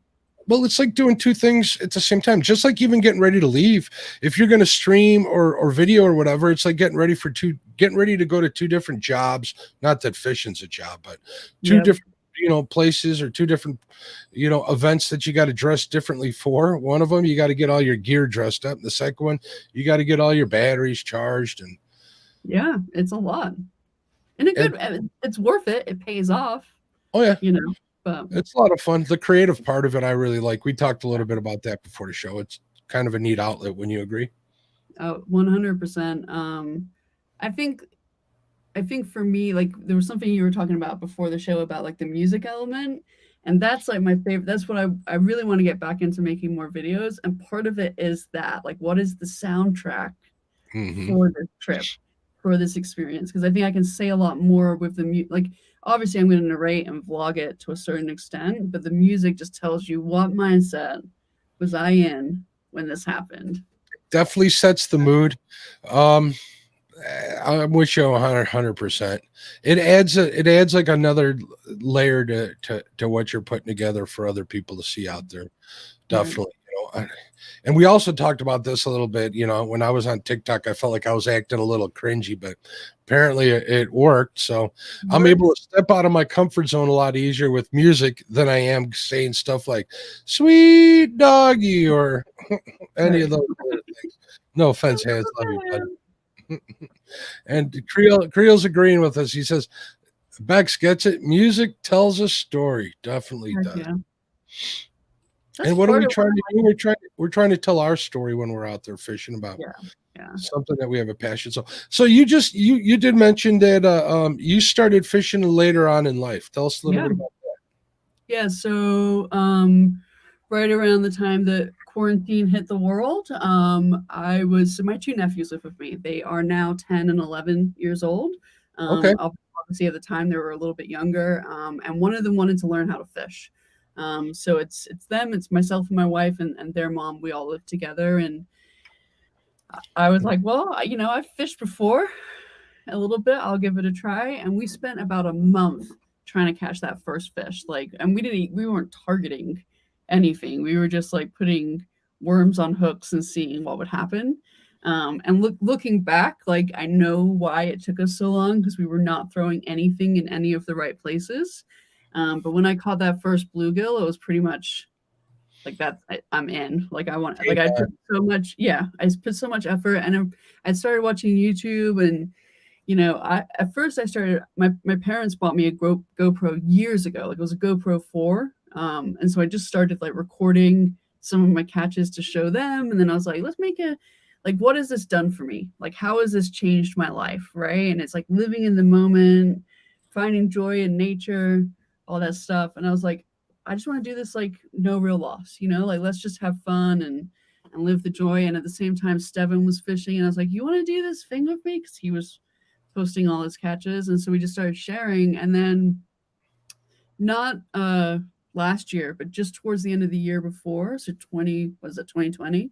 Well, it's like doing 2 things at the same time, just like even getting ready to leave. If you're going to stream or video or whatever, it's like getting ready to go to 2 different jobs. Not that fishing's a job, but 2 different, places or 2 different, events that you got to dress differently for. One of them, you got to get all your gear dressed up. The second one, you got to get all your batteries charged. And yeah, it's a lot. And it's worth it. It pays off. Oh yeah. But it's a lot of fun. The creative part of it, I really like. We talked a little bit about that before the show. It's kind of a neat outlet. When you agree? Oh, 100%. I think for me, like there was something you were talking about before the show about like the music element. And that's like my favorite. That's what I really want to get back into, making more videos. And part of it is that, like, what is the soundtrack for this trip, for this experience? Because I think I can say a lot more with the music. Like, obviously, I'm going to narrate and vlog it to a certain extent, but the music just tells you what mindset was I in when this happened. Definitely sets the mood. I'm with you 100%. It adds like another layer to what you're putting together for other people to see out there. Definitely. And we also talked about this a little bit, when I was on TikTok, I felt like I was acting a little cringy, but apparently it worked. So I'm able to step out of my comfort zone a lot easier with music than I am saying stuff like sweet doggy or any of those things. No offense, Hans. Love you, buddy. And Creel's agreeing with us. He says, Bex gets it. Music tells a story. Definitely does. Yeah. And what are we trying to do? We're trying to tell our story when we're out there fishing about something that we have a passion. So you did mention that you started fishing later on in life. Tell us a little bit about that. Yeah. So right around the time that quarantine hit the world, my 2 nephews live with me. They are now 10 and 11 years old. Okay. Obviously, at the time they were a little bit younger, and one of them wanted to learn how to fish. So it's them, it's myself and my wife and their mom. We all live together, and I was like, well, I've fished before a little bit. I'll give it a try. And we spent about a month trying to catch that first fish. And we weren't targeting anything. We were just like putting worms on hooks and seeing what would happen. And looking back, like I know why it took us so long, because we were not throwing anything in any of the right places. But when I caught that first bluegill, it was pretty much like that. I'm in. Like I want. Like I put so much. Yeah, I put so much effort, and I started watching YouTube, and at first I started. My parents bought me a GoPro years ago. Like it was a GoPro 4, and so I just started like recording some of my catches to show them, and then I was like, let's make a. Like, what has this done for me? Like, how has this changed my life, right? And it's like living in the moment, finding joy in nature, all that stuff. And I was like, I just want to do this like no real loss, like let's just have fun and live the joy. And at the same time, Steven was fishing, and I was like, you want to do this thing with me? Because he was posting all his catches. And so we just started sharing. And then not last year, but just towards the end of the year before, so 2020,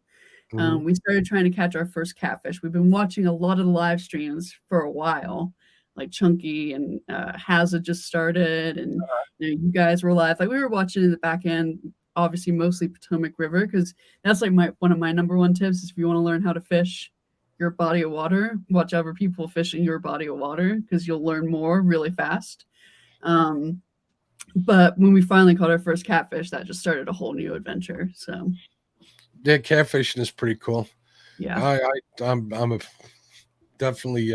We started trying to catch our first catfish. We've been watching a lot of the live streams for a while, like Chunky and Hazza just started, and you guys were live. Like we were watching in the back end, obviously mostly Potomac River, because that's like one of my number one tips is if you want to learn how to fish your body of water, watch other people fishing your body of water because you'll learn more really fast. But when we finally caught our first catfish, that just started a whole new adventure. So yeah, catfishing is pretty cool. Yeah. I'm definitely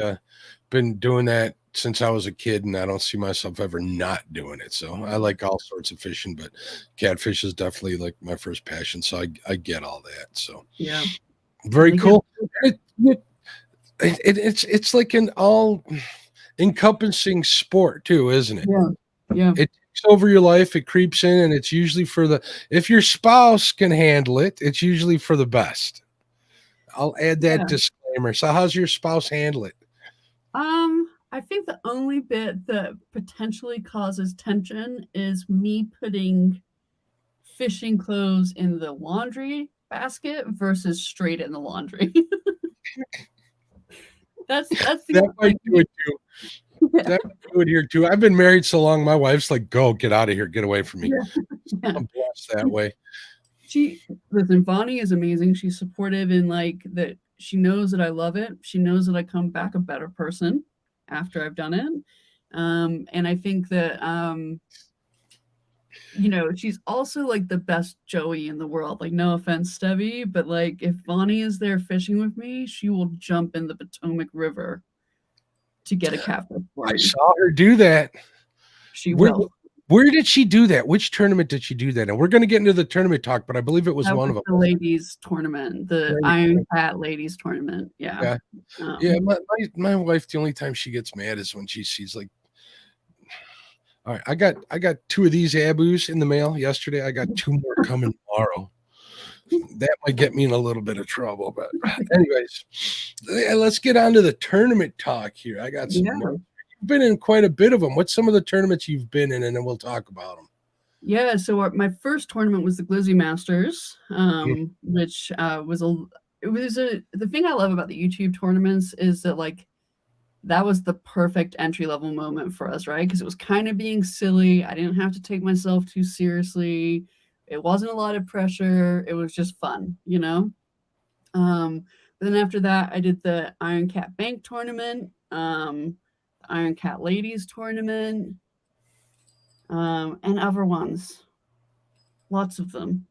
been doing that since I was a kid, and I don't see myself ever not doing it. So I like all sorts of fishing, but catfish is definitely like my first passion. So I get all that. So yeah, very cool. It's like an all encompassing sport too, isn't it? Yeah. It takes over your life, it creeps in, and it's usually if your spouse can handle it, it's usually for the best. I'll add that disclaimer. So how's your spouse handle it? I think the only bit that potentially causes tension is me putting fishing clothes in the laundry basket versus straight in the laundry. that's that might do it too. Yeah. That might do it here too. I've been married so long, my wife's like, go, get out of here, get away from me. Yeah. I'm blessed that way. Listen, Vonnie is amazing. She's supportive in like that. She knows that I love it. She knows that I come back a better person after I've done it. And I think that, she's also like the best Joey in the world. Like, no offense, Stevie, but like if Vonnie is there fishing with me, she will jump in the Potomac River to get a catfish for me. I saw her do that. She will. Where did she do that? Which tournament did she do that? And we're going to get into the tournament talk, but I believe it was one of them. The ladies tournament, the Iron Cat ladies tournament. Yeah. My wife, the only time she gets mad is when she sees like, all right, I got 2 of these abus in the mail yesterday. I got 2 more coming tomorrow. That might get me in a little bit of trouble, but anyways, let's get on to the tournament talk here. I got some. You've been in quite a bit of them. What's some of the tournaments you've been in, and then we'll talk about them. Yeah, so my first tournament was the Glizzy Masters, which the thing I love about the YouTube tournaments is that like that was the perfect entry level moment for us, right? Because it was kind of being silly. I didn't have to take myself too seriously. It wasn't a lot of pressure. It was just fun, But then after that, I did the Iron Cat Bank tournament, Iron Cat Ladies tournament, and other ones. Lots of them.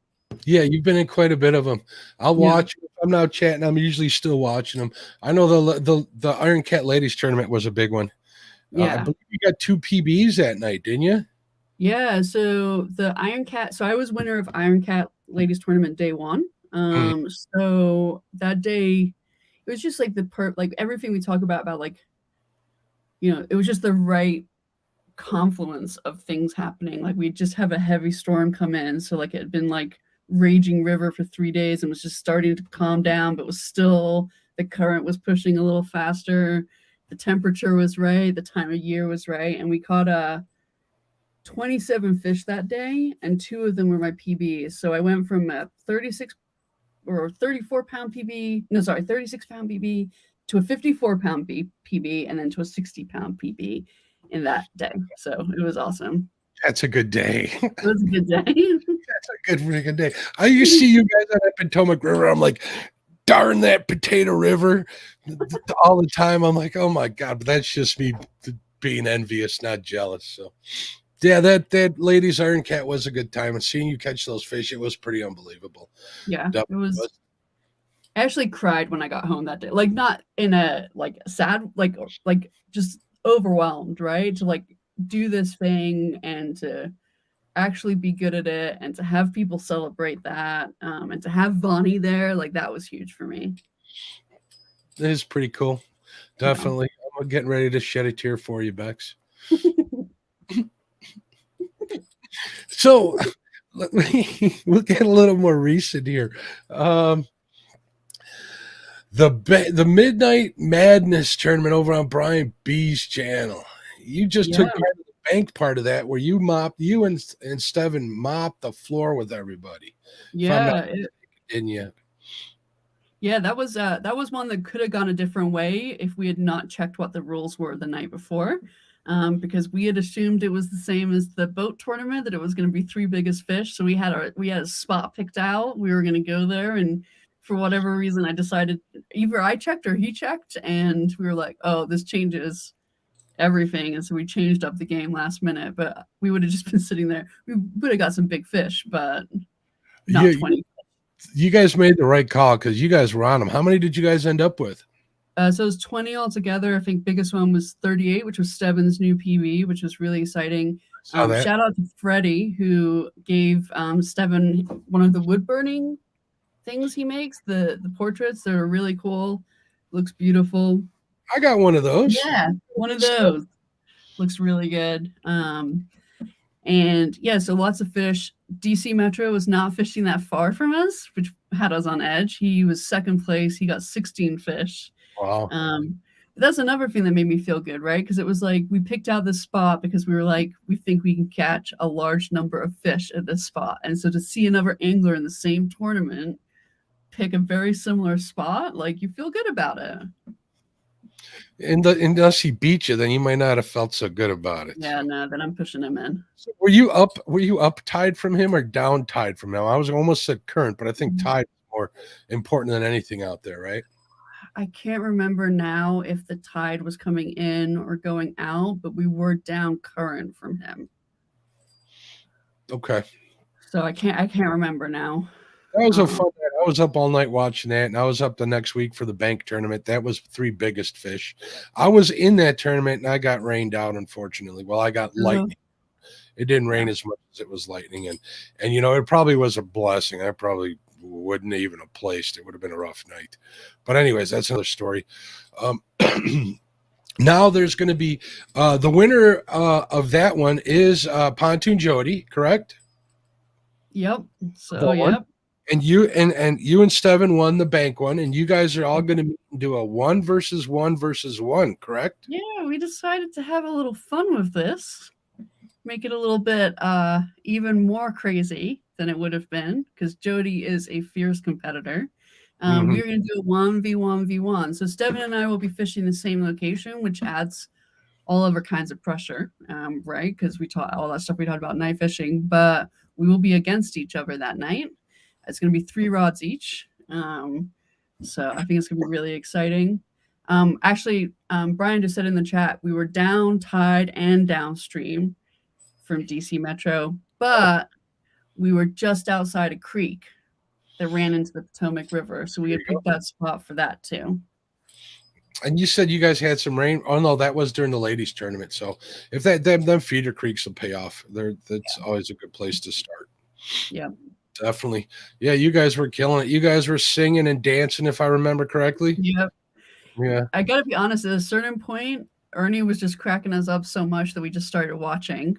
Yeah, you've been in quite a bit of them. I'll watch. If I'm now chatting, I'm usually still watching them. I know the Iron Cat Ladies tournament was a big one. I believe you got 2 PBs that night, didn't you? Yeah, so the Iron Cat. So I was winner of Iron Cat Ladies tournament day 1. So that day, it was just like like everything we talk about like, it was just the right confluence of things happening. Like we just have a heavy storm come in, so like it had been like raging river for 3 days and was just starting to calm down, but was still, the current was pushing a little faster, the temperature was right, the time of year was right, and we caught 27 fish that day, and 2 of them were my PBs. So I went from a 36 or 34 pound PB, 36 pound PB to a 54 pound PB, and then to a 60 pound PB in that day. So it was awesome. That's a good day. It was a good day. That's a good freaking day. I used to see you guys on that Potomac River. I'm like, darn that Potato River all the time. I'm like, oh my God, but that's just me being envious, not jealous. So yeah, that Ladies Iron Cat was a good time, and seeing you catch those fish, it was pretty unbelievable. Yeah, it was. I actually cried when I got home that day. Like not in a like sad, like just overwhelmed, right? To like do this thing and to actually be good at it and to have people celebrate that, and to have Vonnie there, like that was huge for me. It is pretty cool. Definitely. Yeah. I'm getting ready to shed a tear for you, Bex. So we'll get a little more recent here. The Midnight Madness tournament over on Brian B's channel. You just took part of the bank part of that, where you and Steven mopped the floor with everybody. Yeah, didn't you? Yeah, that was one that could have gone a different way if we had not checked what the rules were the night before. Because we had assumed it was the same as the boat tournament, that it was going to be 3 biggest fish. So we had a spot picked out. We were going to go there, and for whatever reason, I decided either I checked or he checked, and we were like, "Oh, this changes everything," and so we changed up the game last minute. But we would have just been sitting there. We would have got some big fish, but not 20. You guys made the right call because you guys were on them. How many did you guys end up with? So it was 20 altogether. I think biggest one was 38, which was Steven's new PB, which was really exciting. Shout out to Freddie, who gave Steven one of the wood burning things he makes, the portraits. They're really cool. Looks beautiful. I got one of those. Yeah, one of those. Looks really good. And yeah, so lots of fish. DC Metro was not fishing that far from us, which had us on edge. He was second place. He got 16 fish. Wow. That's another thing that made me feel good, right? Because it was like we picked out this spot because we were like, we think we can catch a large number of fish at this spot. And so to see another angler in the same tournament pick a very similar spot, like you feel good about it. Unless he beat you, then you might not have felt so good about it. Yeah, no, then I'm pushing him in. So were you up tide from him or down tide from him? I was almost said current, but I think tide is more important than anything out there, right? I can't remember now if the tide was coming in or going out, but we were down current from him. Okay. So I can't remember now. That was a fun night. I was up all night watching that, and I was up the next week for the bank tournament. That was 3 biggest fish. I was in that tournament, and I got rained out, unfortunately. Well, I got lightning. It didn't rain as much as it was lightning, and you know, it probably was a blessing. I probably wouldn't even have placed. It would have been a rough night. But anyways, that's another story. Now there's going to be the winner of that one is Pontoon Jody, correct? Yep. So yep. And you and Steven won the bank one, and you guys are all going to do a 1 versus 1 versus 1, correct? Yeah, we decided to have a little fun with this, make it a little bit even more crazy than it would have been, because Jody is a fierce competitor. We're going to do a 1v1v1. So Steven and I will be fishing the same location, which adds all other kinds of pressure, right? Because we taught all that stuff we talked about night fishing, but we will be against each other that night. It's going to be 3 rods each. So I think it's going to be really exciting. Actually, Brian just said in the chat, we were down tide and downstream from DC Metro, but we were just outside a creek that ran into the Potomac River. So we had picked that spot for that too. And you said you guys had some rain. Oh no, that was during the ladies tournament. So if them feeder creeks will pay off, that's always a good place to start. Yeah. Definitely. Yeah, you guys were killing it. You guys were singing and dancing, if I remember correctly. Yep. Yeah. I got to be honest, at a certain point, Ernie was just cracking us up so much that we just started watching.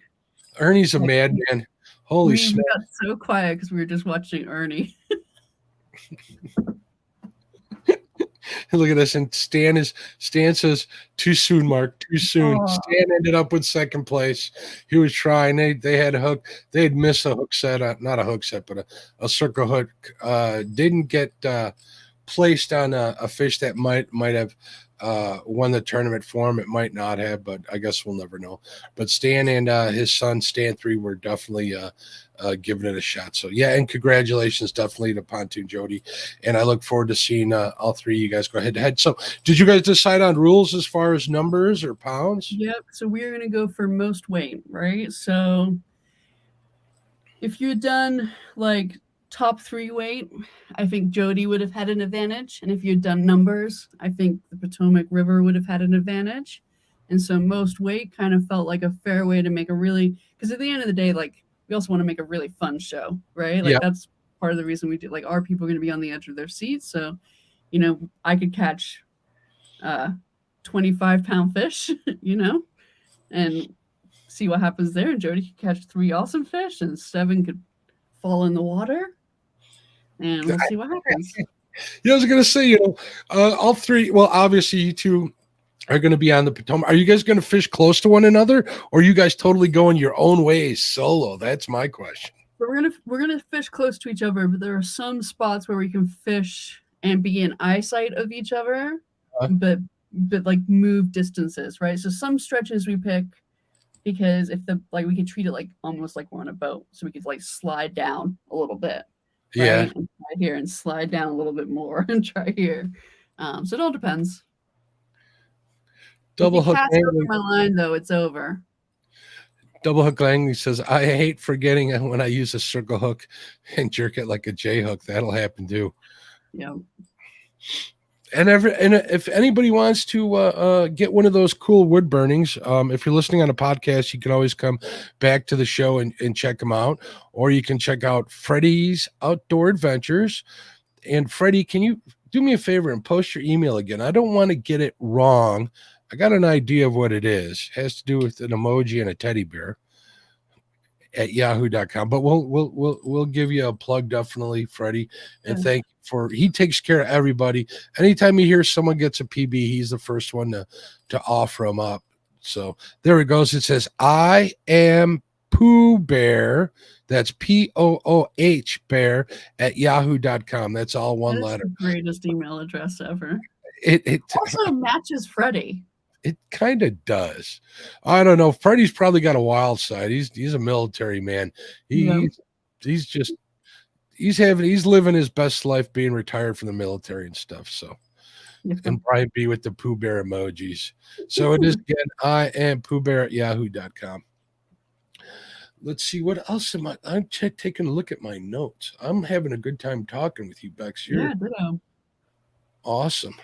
Ernie's a madman. Holy snap. We got so quiet because we were just watching Ernie. Look at this. And Stan says, too soon, Mark, too soon. Aww. Stan ended up with second place. He was trying. They had a hook. They had missed a hook set, not a hook set, but a circle hook. Didn't get placed on a fish that might have won the tournament for him. It might not have, but I guess we'll never know. But Stan and his son, Stan 3, were definitely giving it a shot. So, yeah, and congratulations definitely to Pontoon Jody. And I look forward to seeing all 3 of you guys go head-to-head. So, did you guys decide on rules as far as numbers or pounds? Yep. So, we're going to go for most weight, right? So, if you had done, like, top 3 weight, I think Jody would have had an advantage. And if you'd done numbers, I think the Potomac River would have had an advantage. And so most weight kind of felt like a fair way to make a really, because at the end of the day, like, we also want to make a really fun show, right? Like, that's part of the reason we do, like, are people going to be on the edge of their seats? So, you know, I could catch 25-pound fish, you know, and see what happens there. And Jody could catch 3 awesome fish, and Steven could fall in the water, and we'll see what happens. Yeah, I was going to say, you know, all 3, well, obviously you 2 are going to be on the Potomac. Are you guys going to fish close to one another, or are you guys totally going your own ways solo? That's my question. We're gonna fish close to each other, but there are some spots where we can fish and be in eyesight of each other, Uh, but like move distances, right? So some stretches we pick because if the like we could treat it like almost like we're on a boat, so we could like slide down a little bit, yeah. right? And try here and slide down a little bit more and try here. So it all depends. If Double you hook cast over angling. my line, though, it's over. Double hook angling says, I hate forgetting when I use a circle hook and jerk it like a J hook. That'll happen too. Yeah. And if anybody wants to get one of those cool wood burnings, if you're listening on a podcast, you can always come back to the show and check them out, or you can check out Freddie's Outdoor Adventures. And Freddie, can you do me a favor and post your email again? I don't want to get it wrong. I got an idea of what it is. It has to do with an emoji and a teddy bear at yahoo.com, but we'll give you a plug, definitely, Freddie, and thank you for, he takes care of everybody. Anytime you hear someone gets a PB, he's the first one to offer them up. So there it goes. It says, I am Pooh Bear. That's POOH Bear at yahoo.com. That's all one letter. The greatest email address ever. It also matches Freddie. It kind of does. I don't know. Freddie's probably got a wild side. He's a military man. He's living his best life being retired from the military and stuff. So, and Brian B with the Pooh Bear emojis. So it is again, I am Pooh Bear at yahoo.com. Let's see what else I'm taking a look at my notes. I'm having a good time talking with you, Bex. You're awesome.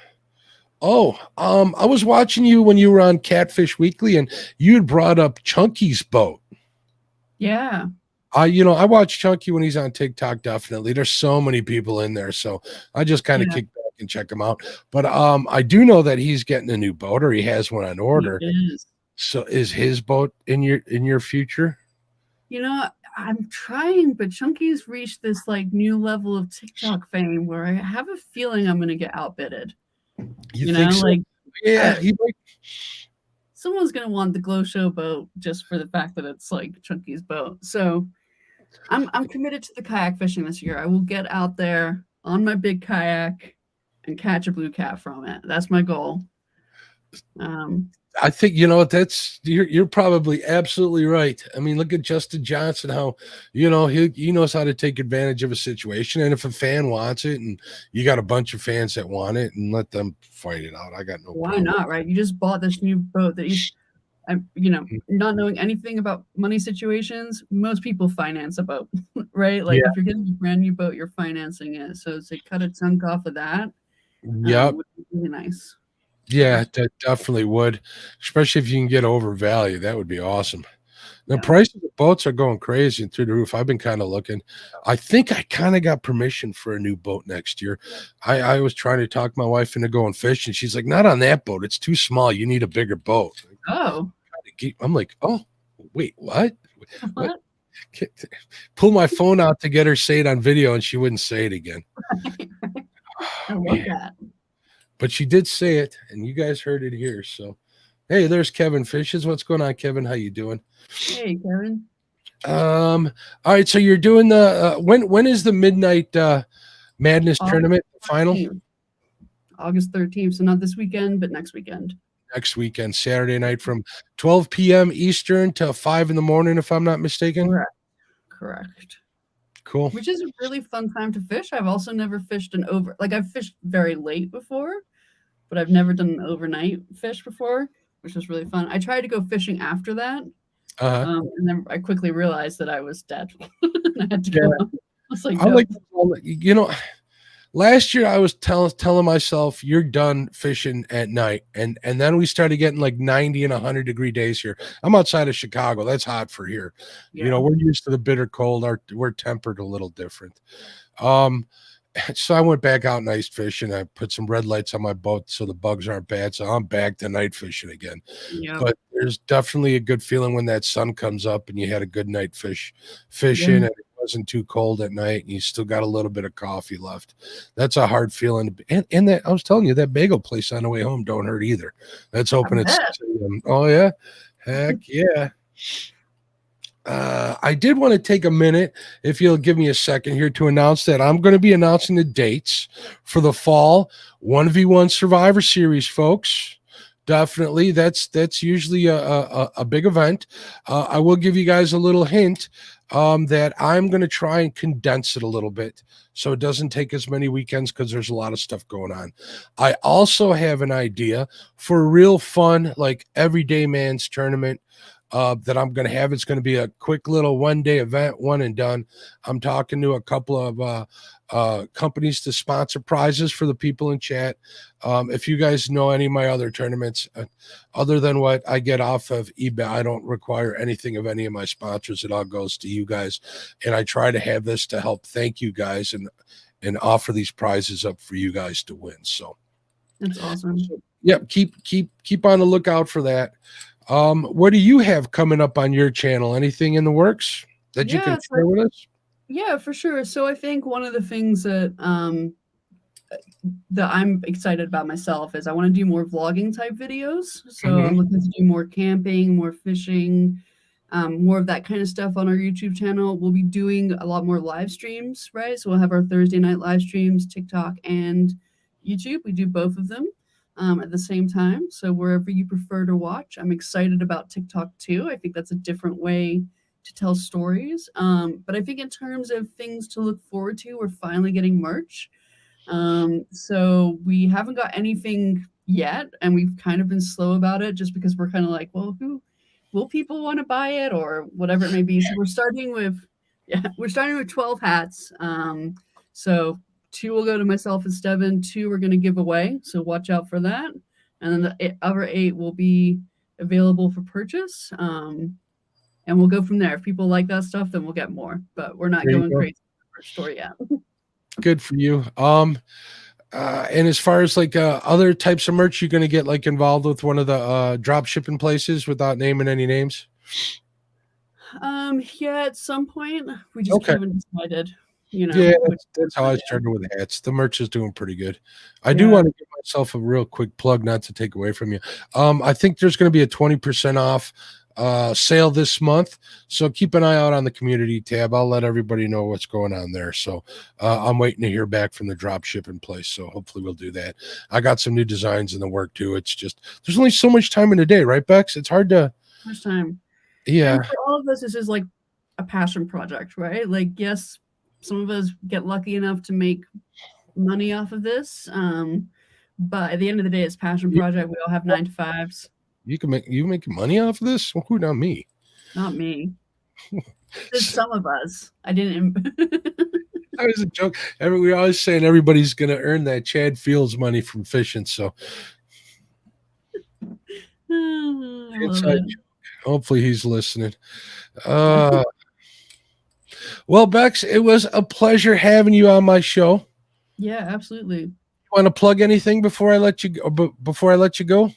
Oh, I was watching you when you were on Catfish Weekly, and you had brought up Chunky's boat. Yeah. I watch Chunky when he's on TikTok. Definitely, there's so many people in there, so I just kind of kick back and check him out. But I do know that he's getting a new boat, or he has one on order. So, is his boat in your future? I'm trying, but Chunky's reached this like new level of TikTok fame where I have a feeling I'm going to get outbidded. You think so? Like, yeah, someone's gonna want the Glow Show boat just for the fact that it's like Chunky's boat. So I'm committed to the kayak fishing this year. I will get out there on my big kayak and catch a blue cat from it. That's my goal. I think you're probably absolutely right. I mean, look at Justin Johnson, how he knows how to take advantage of a situation, and if a fan wants it, and you got a bunch of fans that want it, and let them fight it out. I got no problem. Why not, right? You just bought this new boat that not knowing anything about money situations, most people finance a boat, right? Like if you're getting a brand new boat, you're financing it. So to cut a chunk off of that, would be really nice. Yeah, that definitely would, especially if you can get overvalued. That would be awesome. The prices of boats are going crazy and through the roof. I've been kind of looking. I think I kind of got permission for a new boat next year. I was trying to talk my wife into going fishing. She's like, not on that boat. It's too small. You need a bigger boat. Oh. I'm like, oh, wait, what? What? Pull my phone out to get her say it on video, and she wouldn't say it again. I love that. But she did say it, and you guys heard it here. So, hey, there's Kevin Fishes. What's going on, Kevin? How you doing? Hey, Kevin. All right. So you're doing the when is the Midnight Madness tournament final? August 13th. So not this weekend, but next weekend. Next weekend, Saturday night from 12 p.m. Eastern to 5 in the morning, if I'm not mistaken. Correct. Cool. Which is a really fun time to fish. I've also never fished I've fished very late before, but I've never done an overnight fish before, which was really fun. I tried to go fishing after that, and then I quickly realized that I was dead. I had to go. I was like, no. Last year I was telling myself, you're done fishing at night, and then we started getting like 90 and 100-degree days here. I'm outside of Chicago. That's hot for here. We're used to the bitter cold. We're tempered a little different. So I went back out and ice fishing. I put some red lights on my boat so the bugs aren't bad. So I'm back to night fishing again. But there's definitely a good feeling when that sun comes up and you had a good night fishing and it wasn't too cold at night and you still got a little bit of coffee left. That's a hard feeling. And that I was telling you, that bagel place on the way home don't hurt either. That's open at 6 a.m. Oh yeah, heck yeah. I did want to take a minute, if you'll give me a second here, to announce that I'm going to be announcing the dates for the fall 1v1 Survivor Series, folks. Definitely, that's usually a big event. I will give you guys a little hint that I'm going to try and condense it a little bit so it doesn't take as many weekends because there's a lot of stuff going on. I also have an idea for a real fun, like everyday man's tournament that I'm going to have. It's going to be a quick little 1-day event, one and done. I'm talking to a couple of companies to sponsor prizes for the people in chat. If you guys know any of my other tournaments, other than what I get off of eBay, I don't require anything of any of my sponsors. It all goes to you guys. And I try to have this to help thank you guys and offer these prizes up for you guys to win. So that's awesome. Yep. Keep on the lookout for that. What do you have coming up on your channel? Anything in the works that you can share with us? Yeah, for sure. So I think one of the things that that I'm excited about myself is I want to do more vlogging type videos. So I'm looking to do more camping, more fishing, more of that kind of stuff on our YouTube channel. We'll be doing a lot more live streams, right? So we'll have our Thursday night live streams, TikTok and YouTube. We do both of them at the same time. So wherever you prefer to watch, I'm excited about TikTok too. I think that's a different way to tell stories. But I think in terms of things to look forward to, we're finally getting merch. So we haven't got anything yet, and we've kind of been slow about it just because we're kind of like, well, who will people want to buy it or whatever it may be. So we're starting with 12 hats. So 2 will go to myself and Steven, 2 we're going to give away. So watch out for that. And then the other 8 will be available for purchase. And we'll go from there. If people like that stuff, then we'll get more, but we're not going crazy for our store yet. Good for you. And as far as like other types of merch, you're going to get like involved with one of the drop shipping places without naming any names? Yeah, at some point we just haven't decided, you know. Yeah, that's how I started with hats. The merch is doing pretty good. I do want to give myself a real quick plug, not to take away from you. I think there's going to be a 20% off sale this month, so keep an eye out on the community tab. I'll let everybody know what's going on there. So I'm waiting to hear back from the drop shipping place, so hopefully we'll do that. I got some new designs in the work too. It's just there's only so much time in a day, right, Bex? It's hard to much time. Yeah, and for all of us, this is like a passion project, right? Like, yes, some of us get lucky enough to make money off of this, but at the end of the day, it's passion project. We all have 9 to 5s. You make money off of this? Well, who? Not me. Not me. There's some of us. I didn't. That was a joke. We're always saying everybody's going to earn that Chad Fields money from fishing. So hopefully he's listening. Well, Bex, it was a pleasure having you on my show. Yeah, absolutely. You want to plug anything before I let you go? Before I let you go?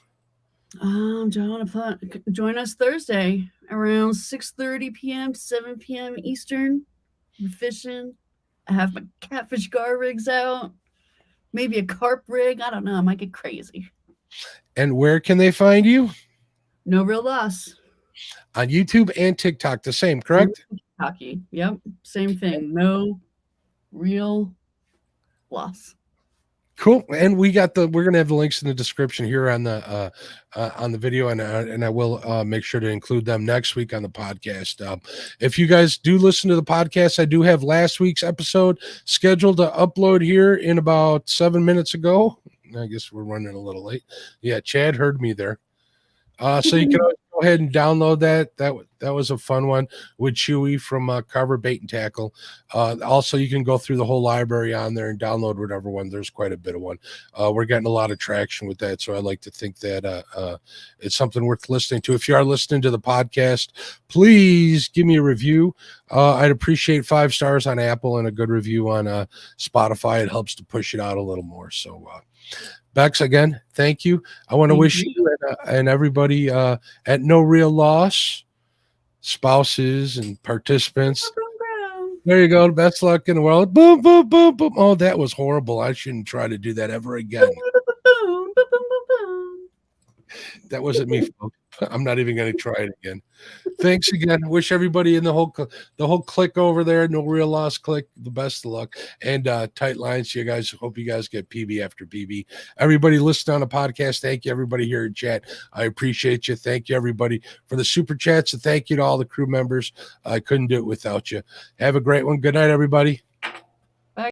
Join us Thursday around 6:30 p.m. to 7 p.m. Eastern. We're fishing. I have my catfish gar rigs out. Maybe a carp rig. I don't know. I might get crazy. And where can they find you? NoReelLoss. On YouTube and TikTok, the same, correct? Hockey. Yep. Same thing. No real loss. Cool. And we're gonna have the links in the description here on the video, and I will make sure to include them next week on the podcast. If you guys do listen to the podcast, I do have last week's episode scheduled to upload here in about 7 minutes ago. I guess we're running a little late. Yeah, Chad heard me there. So you can always go ahead and download that. That was a fun one with Chewy from Carver Bait and Tackle. Also, you can go through the whole library on there and download whatever one. There's quite a bit of one. We're getting a lot of traction with that, so I like to think that it's something worth listening to. If you are listening to the podcast, please give me a review. I'd appreciate 5 stars on Apple and a good review on Spotify. It helps to push it out a little more. So Bex, again, thank you. I want to wish you and everybody at NoReelLoss, spouses and participants. There you go. Best luck in the world. Boom, boom, boom, boom. Oh, that was horrible. I shouldn't try to do that ever again. That wasn't me, folks. I'm not even going to try it again. Thanks again. Wish everybody in the whole clique over there, NoReelLoss clique, the best of luck and tight lines. You guys, hope you guys get PB after PB. Everybody listening on the podcast, thank you. Everybody here in chat, I appreciate you. Thank you, everybody, for the super chats, and thank you to all the crew members. I couldn't do it without you. Have a great one. Good night, everybody.